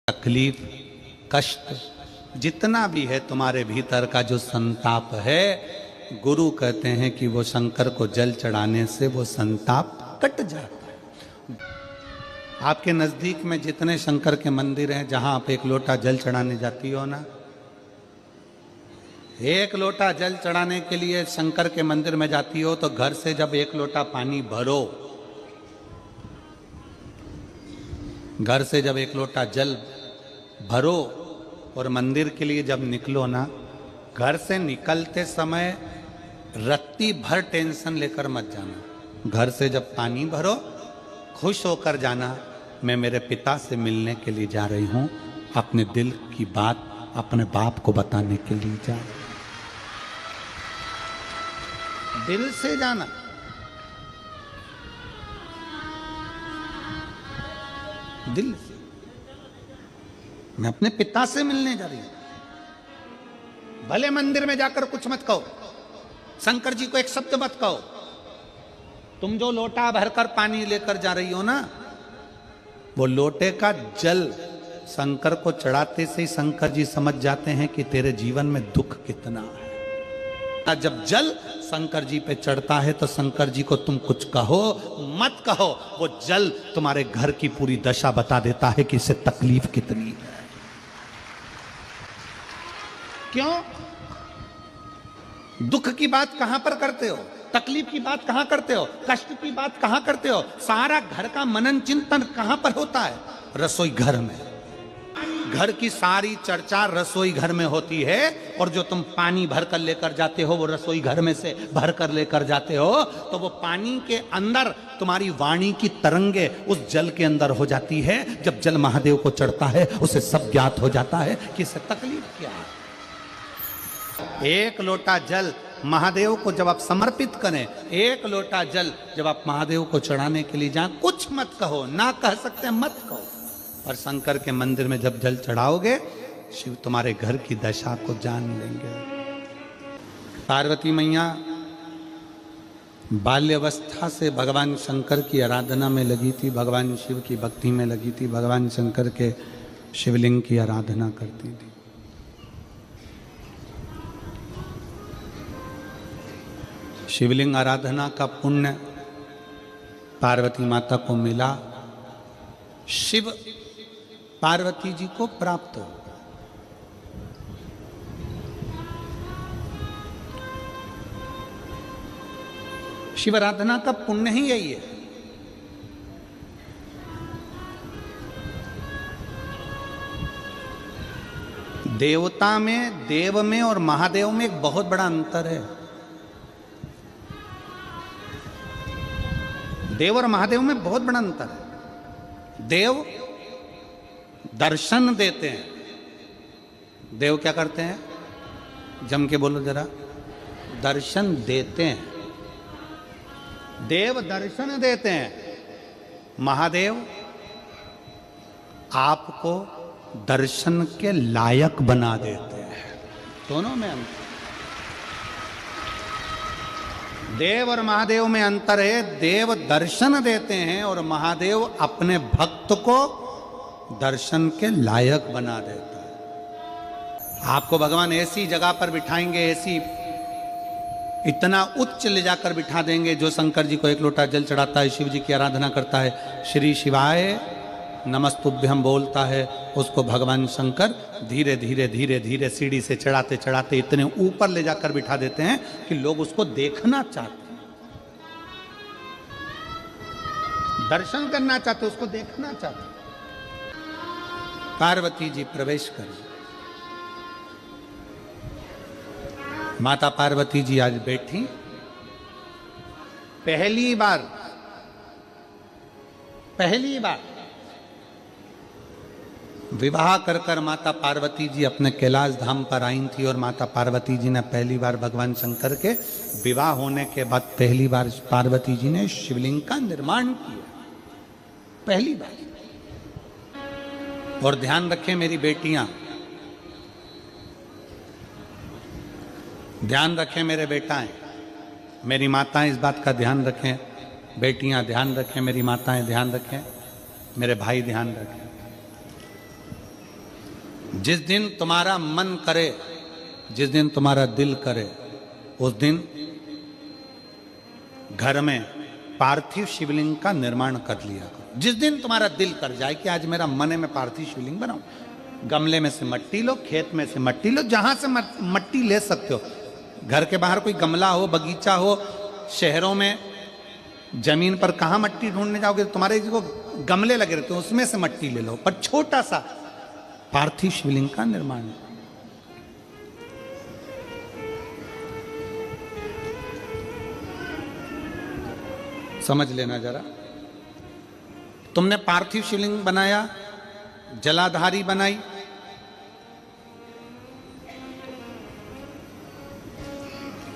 तकलीफ, कष्ट जितना भी है तुम्हारे भीतर का जो संताप है, गुरु कहते हैं कि वो शंकर को जल चढ़ाने से वो संताप कट जाता है। आपके नजदीक में जितने शंकर के मंदिर हैं, जहां आप एक लोटा जल चढ़ाने जाती हो ना, एक लोटा जल चढ़ाने के लिए शंकर के मंदिर में जाती हो तो घर से जब एक लोटा पानी भरो, घर से जब एक लोटा जल भरो और मंदिर के लिए जब निकलो ना, घर से निकलते समय रत्ती भर टेंशन लेकर मत जाना। घर से जब पानी भरो, खुश होकर जाना, मैं मेरे पिता से मिलने के लिए जा रही हूं, अपने दिल की बात अपने बाप को बताने के लिए जा रही हूं। दिल से जाना, दिल से। मैं अपने पिता से मिलने जा रही हूं। भले मंदिर में जाकर कुछ मत कहो, शंकर जी को एक शब्द मत कहो, तुम जो लोटा भरकर पानी लेकर जा रही हो ना, वो लोटे का जल शंकर को चढ़ाते से ही शंकर जी समझ जाते हैं कि तेरे जीवन में दुख कितना है। जब जल शंकर जी पे चढ़ता है तो शंकर जी को तुम कुछ कहो मत कहो, वो जल तुम्हारे घर की पूरी दशा बता देता है कि इसे तकलीफ कितनी है। क्यों? दुख की बात कहां पर करते हो, तकलीफ की बात कहां करते हो, कष्ट की बात कहां करते हो? सारा घर का मनन चिंतन कहां पर होता है? रसोई घर में। घर की सारी चर्चा रसोई घर में होती है, और जो तुम पानी भर कर लेकर जाते हो वो रसोई घर में से भर कर लेकर जाते हो, तो वो पानी के अंदर तुम्हारी वाणी की तरंगे उस जल के अंदर हो जाती है। जब जल महादेव को चढ़ता है उसे सब ज्ञात हो जाता है कि इसे तकलीफ क्या है। एक लोटा जल महादेव को जब आप समर्पित करें, एक लोटा जल जब आप महादेव को चढ़ाने के लिए जाएं, कुछ मत कहो, ना कह सकते मत कहो, और शंकर के मंदिर में जब जल चढ़ाओगे, शिव तुम्हारे घर की दशा को जान लेंगे। पार्वती मैया बाल्यावस्था से भगवान शंकर की आराधना में लगी थी, भगवान शिव की भक्ति में लगी थी, भगवान शंकर के शिवलिंग की आराधना करती थी। शिवलिंग आराधना का पुण्य पार्वती माता को मिला, शिव पार्वती जी को प्राप्त हो। शिव आराधना का पुण्य ही यही है। देवता में, देव में और महादेव में एक बहुत बड़ा अंतर है। देव और महादेव में बहुत बड़ा अंतर है। देव दर्शन देते हैं। देव क्या करते हैं? जम के बोलो जरा। दर्शन देते हैं। देव दर्शन देते हैं। महादेव आपको दर्शन के लायक बना देते हैं। दोनों में अंतर। देव और महादेव में अंतर है। देव दर्शन देते हैं और महादेव अपने भक्त को दर्शन के लायक बना देता है। आपको भगवान ऐसी जगह पर बिठाएंगे, ऐसी इतना उच्च ले जाकर बिठा देंगे, जो शंकर जी को एक लोटा जल चढ़ाता है, शिव जी की आराधना करता है, श्री शिवाय नमस्तुभ्यम बोलता है, उसको भगवान शंकर धीरे धीरे धीरे धीरे सीढ़ी से चढ़ाते चढ़ाते इतने ऊपर ले जाकर बिठा देते हैं कि लोग उसको देखना चाहते हैं, दर्शन करना चाहते, उसको देखना चाहते। पार्वती जी प्रवेश कर। माता पार्वती जी आज बैठी, पहली बार विवाह कर कर माता पार्वती जी अपने कैलाश धाम पर आई थी, और माता पार्वती जी ने पहली बार भगवान शंकर के विवाह होने के बाद पहली बार पार्वती जी ने शिवलिंग का निर्माण किया, पहली बार। और ध्यान रखें मेरी बेटियां, ध्यान रखें मेरे बेटाएं, मेरी माताएं इस बात का ध्यान रखें, बेटियां ध्यान रखें, मेरी माताएं ध्यान रखें, मेरे भाई ध्यान रखें। जिस दिन तुम्हारा मन करे, जिस दिन तुम्हारा दिल करे, उस दिन घर में पार्थिव शिवलिंग का निर्माण कर लिया करो। जिस दिन तुम्हारा दिल कर जाए कि आज मेरा मन है मैं पार्थिव शिवलिंग बनाऊं, गमले में से मट्टी लो, खेत में से मट्टी लो, जहां से मट्टी ले सकते हो। घर के बाहर कोई गमला हो, बगीचा हो, शहरों में जमीन पर कहां मट्टी ढूंढने जाओगे? तुम्हारे जो गमले लगे रहते हो उसमें से मट्टी ले लो, पर छोटा सा पार्थिव शिवलिंग का निर्माण। समझ लेना जरा, तुमने पार्थिव शिवलिंग बनाया, जलाधारी बनाई,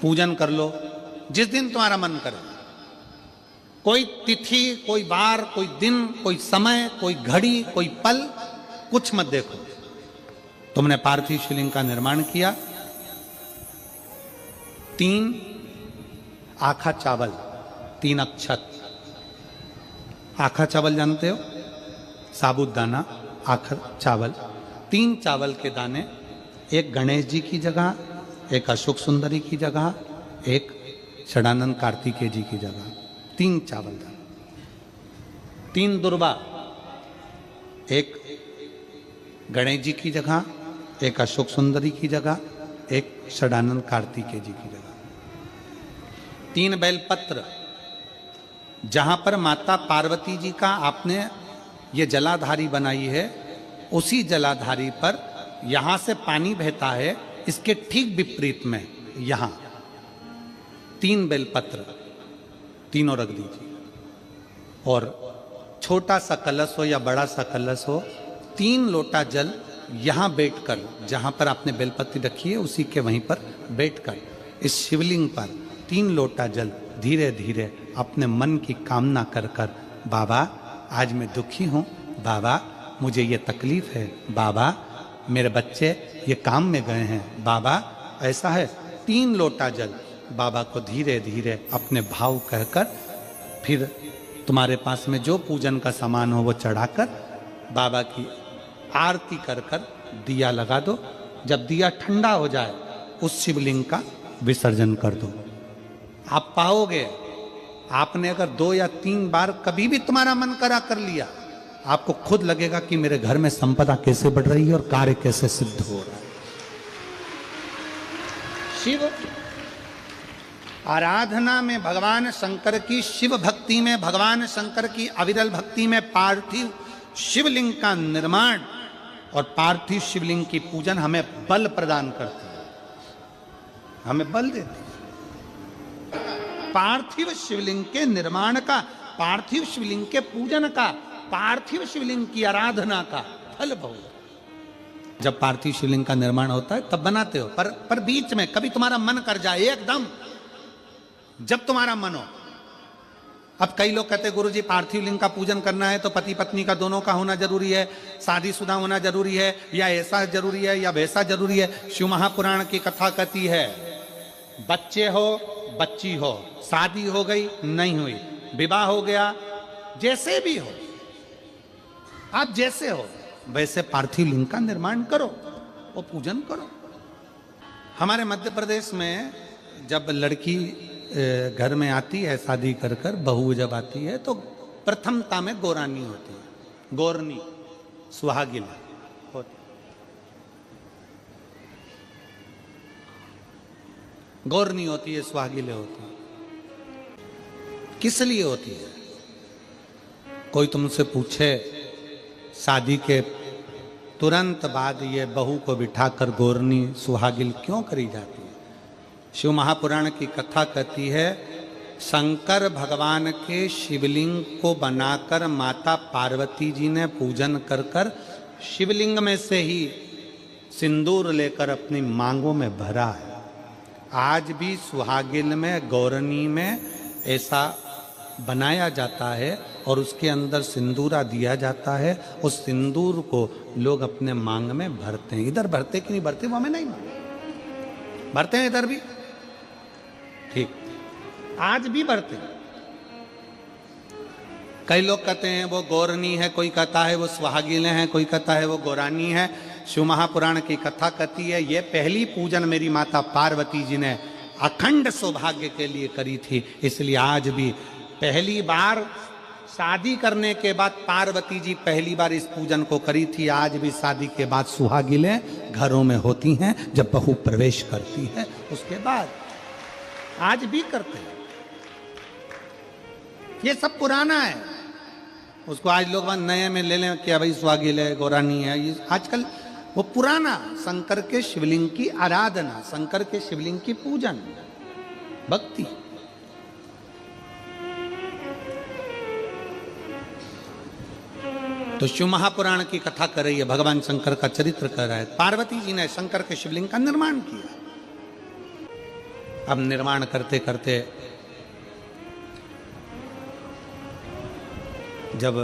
पूजन कर लो जिस दिन तुम्हारा मन करे। कोई तिथि, कोई बार, कोई दिन, कोई समय, कोई घड़ी, कोई पल कुछ मत देखो। तुमने पार्थिव शिवलिंग का निर्माण किया, 3 आखा चावल, 3 अक्षत। आखा चावल जानते हो? साबुदाना, आखा चावल, 3 चावल के दाने, एक गणेश जी की जगह, एक अशोक सुंदरी की जगह, एक षडानंद कार्तिकेय जी की जगह, 3 चावल दाने। 3 दुर्वा, एक गणेश जी की जगह, एक अशोक सुंदरी की जगह, एक षडानंद कार्तिकेय जी की जगह। 3 बेलपत्र, जहां पर माता पार्वती जी का आपने ये जलाधारी बनाई है, उसी जलाधारी पर यहां से पानी बहता है, इसके ठीक विपरीत में यहां 3 बेलपत्र, तीनों रख दीजिए। और छोटा सा कलश हो या बड़ा सा कलश हो, 3 लोटा जल यहां बैठकर, जहां पर आपने बेलपत्री रखी है उसी के वहीं पर बैठकर इस शिवलिंग पर 3 लोटा जल धीरे धीरे अपने मन की कामना कर कर, बाबा आज मैं दुखी हूं, बाबा मुझे ये तकलीफ है, बाबा मेरे बच्चे ये काम में गए हैं, बाबा ऐसा है, 3 लोटा जल बाबा को धीरे धीरे अपने भाव कहकर, फिर तुम्हारे पास में जो पूजन का सामान हो वो चढ़ाकर बाबा की आरती कर कर दिया लगा दो। जब दिया ठंडा हो जाए उस शिवलिंग का विसर्जन कर दो। आप पाओगे, आपने अगर 2 या 3 बार कभी भी तुम्हारा मन करा कर लिया, आपको खुद लगेगा कि मेरे घर में संपदा कैसे बढ़ रही है और कार्य कैसे सिद्ध हो रहा है। शिव आराधना में भगवान शंकर की, शिव भक्ति में भगवान शंकर की अविरल भक्ति में पार्थिव शिवलिंग का निर्माण और पार्थिव शिवलिंग की पूजन हमें बल प्रदान करती है, हमें बल देती है। पार्थिव शिवलिंग के निर्माण का, पार्थिव शिवलिंग के पूजन का, पार्थिव शिवलिंग की आराधना का फल बहुत। जब पार्थिव शिवलिंग का निर्माण होता है तब बनाते हो, पर बीच में कभी तुम्हारा मन कर जाए एकदम, जब तुम्हारा मन हो। अब कई लोग कहते हैं गुरुजी पार्थिव लिंग का पूजन करना है तो पति पत्नी का दोनों का होना जरूरी है, शादीशुदा होना जरूरी है, या ऐसा जरूरी है या वैसा जरूरी है। शिव महापुराण की कथा कहती है बच्चे हो, बच्ची हो, शादी हो गई नहीं हुई, विवाह हो गया, जैसे भी हो, आप जैसे हो वैसे पार्थिव लिंग का निर्माण करो और पूजन करो। हमारे मध्य प्रदेश में जब लड़की घर में आती है शादी कर कर, बहू जब आती है तो प्रथमता में गोरानी होती है, गोरनी सुहागिन होती, गोरनी होती है, सुहागिले होती है। किस लिए होती है? कोई तुमसे पूछे शादी के तुरंत बाद ये बहू को बिठाकर गोरनी सुहागिल क्यों करी जाती है? शिव महापुराण की कथा कहती है शंकर भगवान के शिवलिंग को बनाकर माता पार्वती जी ने पूजन कर कर शिवलिंग में से ही सिंदूर लेकर अपनी मांगों में भरा है। आज भी सुहागिन में, गौरनी में ऐसा बनाया जाता है और उसके अंदर सिंदूरा दिया जाता है। उस सिंदूर को लोग अपने मांग में भरते हैं। इधर भरते कि नहीं भरते वो हमें नहीं मालूम, भरते हैं इधर भी, ठीक, आज भी भरते हैं। कई लोग कहते हैं वो गौरनी है, कोई कहता है वो सुहागिन है, कोई कहता है वो गौरानी है। शिव महापुराण की कथा कहती है ये पहली पूजन मेरी माता पार्वती जी ने अखंड सौभाग्य के लिए करी थी, इसलिए आज भी पहली बार शादी करने के बाद पार्वती जी पहली बार इस पूजन को करी थी। आज भी शादी के बाद सुहागिनें घरों में होती हैं, जब बहू प्रवेश करती है उसके बाद आज भी करते हैं। ये सब पुराना है, उसको आज लोग नए में ले लें कि भाई सुहागिन है, गौरानी है। ये आजकल वो पुराना शंकर के शिवलिंग की आराधना, शंकर के शिवलिंग की पूजन, भक्ति। तो शिव महापुराण की कथा कर रही है, भगवान शंकर का चरित्र कर रहा है। पार्वती जी ने शंकर के शिवलिंग का निर्माण किया। अब निर्माण करते करते जब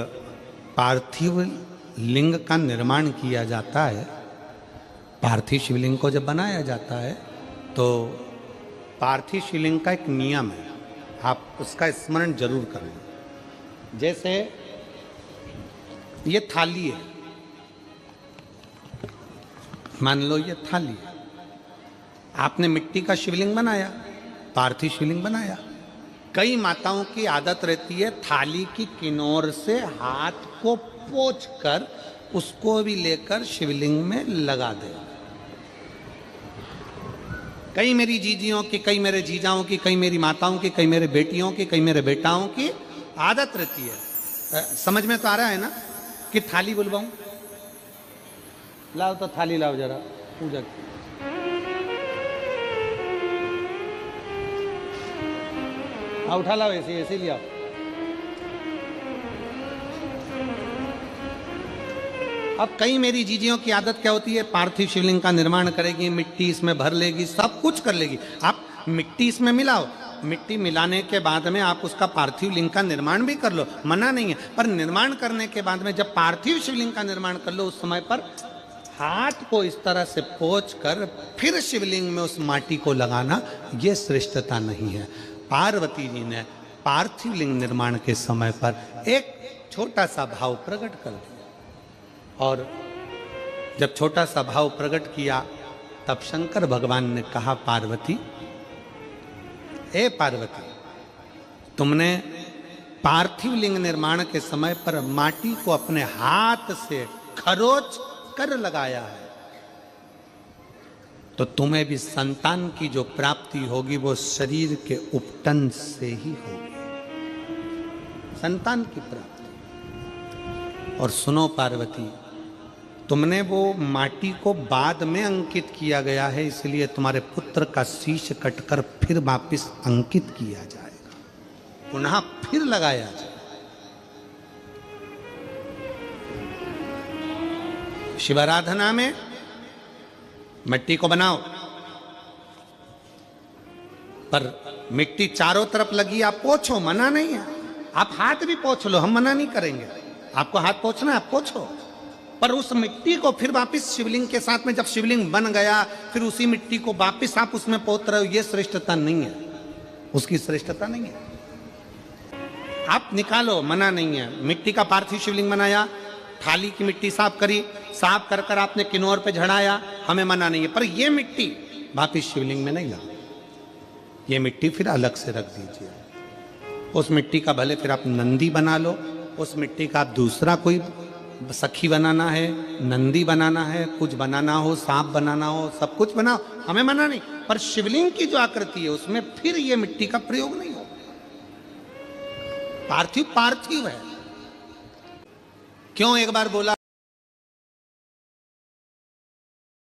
पार्थिव लिंग का निर्माण किया जाता है, पार्थिव शिवलिंग को जब बनाया जाता है, तो पार्थिव शिवलिंग का एक नियम है, आप उसका स्मरण जरूर करें। जैसे ये थाली है, मान लो ये थाली है, आपने मिट्टी का शिवलिंग बनाया, पार्थिव शिवलिंग बनाया। कई माताओं की आदत रहती है थाली की किनार से हाथ को पोंछकर उसको भी लेकर शिवलिंग में लगा दे। कई मेरी जीजियों की, कई मेरे जीजाओं की, कई मेरी माताओं की, कई मेरे बेटियों की, कई मेरे बेटाओं की आदत रहती है। समझ में तो आ रहा है ना कि थाली बुलवाऊं? लाओ तो थाली लाओ जरा पूजा की। हाँ उठा लाओ, ऐसे ऐसे लिया। अब कई मेरी जीजियों की आदत क्या होती है, पार्थिव शिवलिंग का निर्माण करेगी, मिट्टी इसमें भर लेगी, सब कुछ कर लेगी। आप मिट्टी इसमें मिलाओ, मिट्टी मिलाने के बाद में आप उसका पार्थिव लिंग का निर्माण भी कर लो, मना नहीं है। पर निर्माण करने के बाद में जब पार्थिव शिवलिंग का निर्माण कर लो, उस समय पर हाथ को इस तरह से पोंछ कर फिर शिवलिंग में उस माटी को लगाना, ये श्रेष्ठता नहीं है। पार्वती जी ने पार्थिव लिंग निर्माण के समय पर एक छोटा सा भाव प्रकट कर दिया, और जब छोटा सा भाव प्रकट किया तब शंकर भगवान ने कहा, पार्वती, ए पार्वती, तुमने पार्थिव लिंग निर्माण के समय पर माटी को अपने हाथ से खरोच कर लगाया है, तो तुम्हें भी संतान की जो प्राप्ति होगी वो शरीर के उपटन से ही होगी, संतान की प्राप्ति। और सुनो पार्वती, तुमने वो माटी को बाद में अंकित किया गया है, इसलिए तुम्हारे पुत्र का शीश कटकर फिर वापिस अंकित किया जाएगा, पुनः फिर लगाया जाएगा। शिवाराधना में मिट्टी को बनाओ, पर मिट्टी चारों तरफ लगी, आप पोंछो, मना नहीं है। आप हाथ भी पोंछ लो, हम मना नहीं करेंगे। आपको हाथ पोंछना है आप पोंछो, पर उस मिट्टी को फिर वापस शिवलिंग के साथ में, जब शिवलिंग बन गया फिर उसी मिट्टी को वापस आप उसमें पोत रहे हो, ये श्रेष्ठता नहीं है, उसकी श्रेष्ठता नहीं है। आप निकालो, मना नहीं है। मिट्टी का पार्थिव शिवलिंग बनाया, थाली की मिट्टी साफ करी, साफ कर कर आपने किनौर पे झड़ाया, हमें मना नहीं है। पर ये मिट्टी वापिस शिवलिंग में नहीं लगा, ये मिट्टी फिर अलग से रख दीजिए। उस मिट्टी का भले फिर आप नंदी बना लो, उस मिट्टी का आप दूसरा कोई सखी बनाना है, नंदी बनाना है, कुछ बनाना हो, सांप बनाना हो, सब कुछ बनाओ, हमें मना नहीं। पर शिवलिंग की जो आकृति है उसमें फिर ये मिट्टी का प्रयोग नहीं होगा। पार्थिव पार्थिव है। क्यों एक बार बोला